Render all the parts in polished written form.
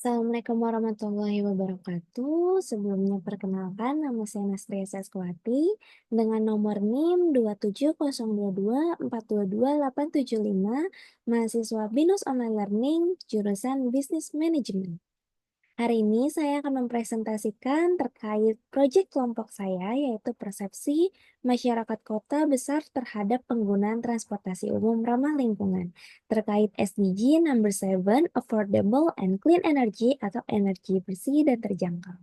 Assalamualaikum warahmatullahi wabarakatuh. Sebelumnya perkenalkan nama saya Nastria Seskwati dengan nomor NIM 27022422875, mahasiswa BINUS Online Learning, jurusan Business Management. Hari ini saya akan mempresentasikan terkait proyek kelompok saya, yaitu persepsi masyarakat kota besar terhadap penggunaan transportasi umum ramah lingkungan, terkait SDG number 7, Affordable and Clean Energy atau energi bersih dan terjangkau.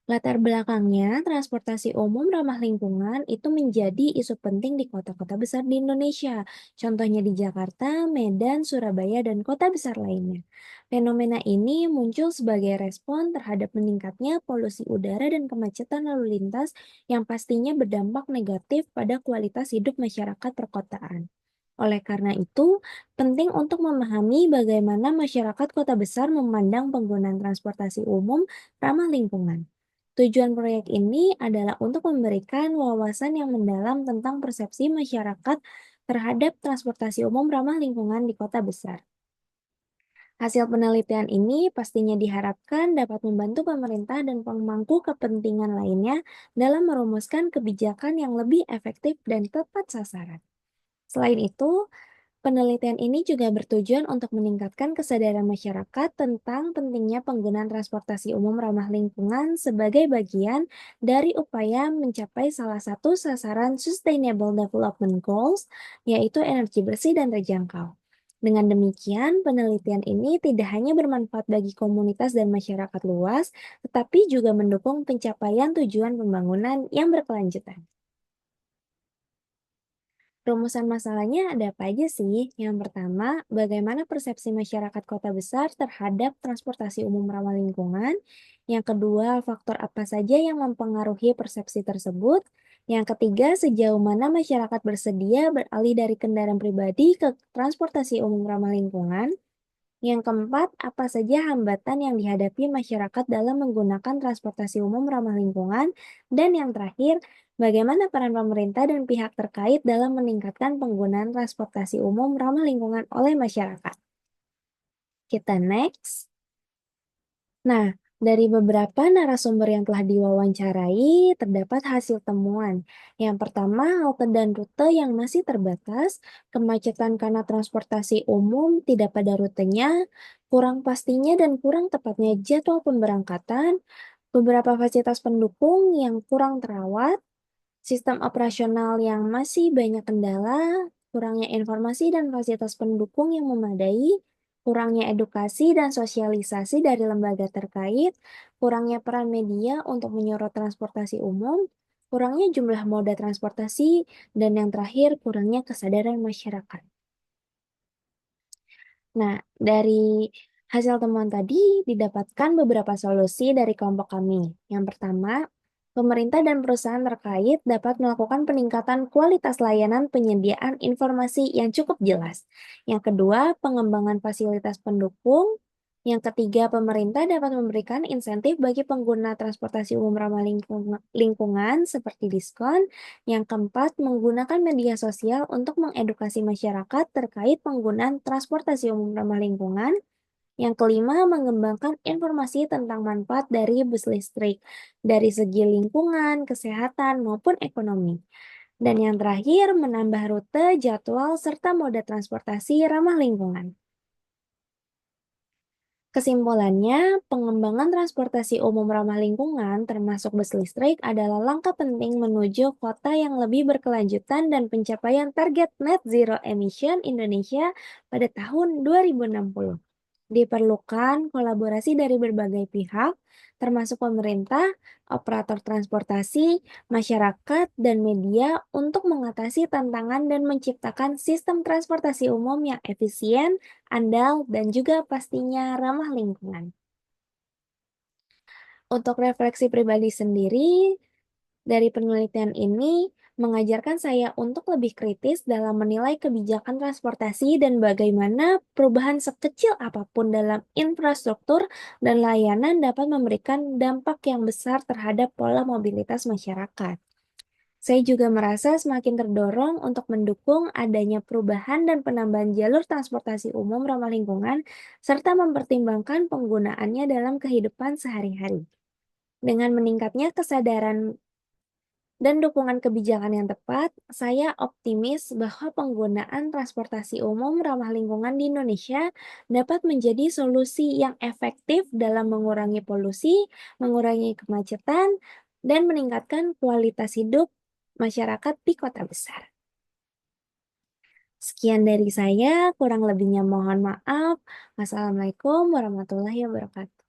Latar belakangnya, transportasi umum ramah lingkungan itu menjadi isu penting di kota-kota besar di Indonesia. Contohnya di Jakarta, Medan, Surabaya, dan kota besar lainnya. Fenomena ini muncul sebagai respon terhadap meningkatnya polusi udara dan kemacetan lalu lintas yang pastinya berdampak negatif pada kualitas hidup masyarakat perkotaan. Oleh karena itu, penting untuk memahami bagaimana masyarakat kota besar memandang penggunaan transportasi umum ramah lingkungan. Tujuan proyek ini adalah untuk memberikan wawasan yang mendalam tentang persepsi masyarakat terhadap transportasi umum ramah lingkungan di kota besar. Hasil penelitian ini pastinya diharapkan dapat membantu pemerintah dan pemangku kepentingan lainnya dalam merumuskan kebijakan yang lebih efektif dan tepat sasaran. Selain itu, penelitian ini juga bertujuan untuk meningkatkan kesadaran masyarakat tentang pentingnya penggunaan transportasi umum ramah lingkungan sebagai bagian dari upaya mencapai salah satu sasaran Sustainable Development Goals, yaitu energi bersih dan terjangkau. Dengan demikian, penelitian ini tidak hanya bermanfaat bagi komunitas dan masyarakat luas, tetapi juga mendukung pencapaian tujuan pembangunan yang berkelanjutan. Rumusan masalahnya ada apa aja sih? Yang pertama, bagaimana persepsi masyarakat kota besar terhadap transportasi umum ramah lingkungan? Yang kedua, faktor apa saja yang mempengaruhi persepsi tersebut? Yang ketiga, sejauh mana masyarakat bersedia beralih dari kendaraan pribadi ke transportasi umum ramah lingkungan? Yang keempat, apa saja hambatan yang dihadapi masyarakat dalam menggunakan transportasi umum ramah lingkungan? Dan yang terakhir, bagaimana peran pemerintah dan pihak terkait dalam meningkatkan penggunaan transportasi umum ramah lingkungan oleh masyarakat? Kita next. Nah, dari beberapa narasumber yang telah diwawancarai, terdapat hasil temuan. Yang pertama, halte dan rute yang masih terbatas, kemacetan karena transportasi umum tidak pada rutenya, kurang pastinya dan kurang tepatnya jadwal pemberangkatan, beberapa fasilitas pendukung yang kurang terawat, sistem operasional yang masih banyak kendala, kurangnya informasi dan fasilitas pendukung yang memadai, kurangnya edukasi dan sosialisasi dari lembaga terkait, kurangnya peran media untuk menyorot transportasi umum, kurangnya jumlah moda transportasi, dan yang terakhir kurangnya kesadaran masyarakat. Nah, dari hasil temuan tadi didapatkan beberapa solusi dari kelompok kami. Yang pertama, pemerintah dan perusahaan terkait dapat melakukan peningkatan kualitas layanan penyediaan informasi yang cukup jelas. Yang kedua, pengembangan fasilitas pendukung. Yang ketiga, pemerintah dapat memberikan insentif bagi pengguna transportasi umum ramah lingkungan seperti diskon. Yang keempat, menggunakan media sosial untuk mengedukasi masyarakat terkait penggunaan transportasi umum ramah lingkungan. Yang kelima, mengembangkan informasi tentang manfaat dari bus listrik dari segi lingkungan, kesehatan, maupun ekonomi. Dan yang terakhir, menambah rute, jadwal, serta moda transportasi ramah lingkungan. Kesimpulannya, pengembangan transportasi umum ramah lingkungan, termasuk bus listrik, adalah langkah penting menuju kota yang lebih berkelanjutan dan pencapaian target net zero emission Indonesia pada tahun 2060. Diperlukan kolaborasi dari berbagai pihak, termasuk pemerintah, operator transportasi, masyarakat, dan media untuk mengatasi tantangan dan menciptakan sistem transportasi umum yang efisien, andal, dan juga pastinya ramah lingkungan. Untuk refleksi pribadi sendiri, dari penelitian ini mengajarkan saya untuk lebih kritis dalam menilai kebijakan transportasi dan bagaimana perubahan sekecil apapun dalam infrastruktur dan layanan dapat memberikan dampak yang besar terhadap pola mobilitas masyarakat. Saya juga merasa semakin terdorong untuk mendukung adanya perubahan dan penambahan jalur transportasi umum ramah lingkungan, serta mempertimbangkan penggunaannya dalam kehidupan sehari-hari. Dengan meningkatnya kesadaran dan dukungan kebijakan yang tepat, saya optimis bahwa penggunaan transportasi umum ramah lingkungan di Indonesia dapat menjadi solusi yang efektif dalam mengurangi polusi, mengurangi kemacetan, dan meningkatkan kualitas hidup masyarakat di kota besar. Sekian dari saya, kurang lebihnya mohon maaf. Wassalamualaikum warahmatullahi wabarakatuh.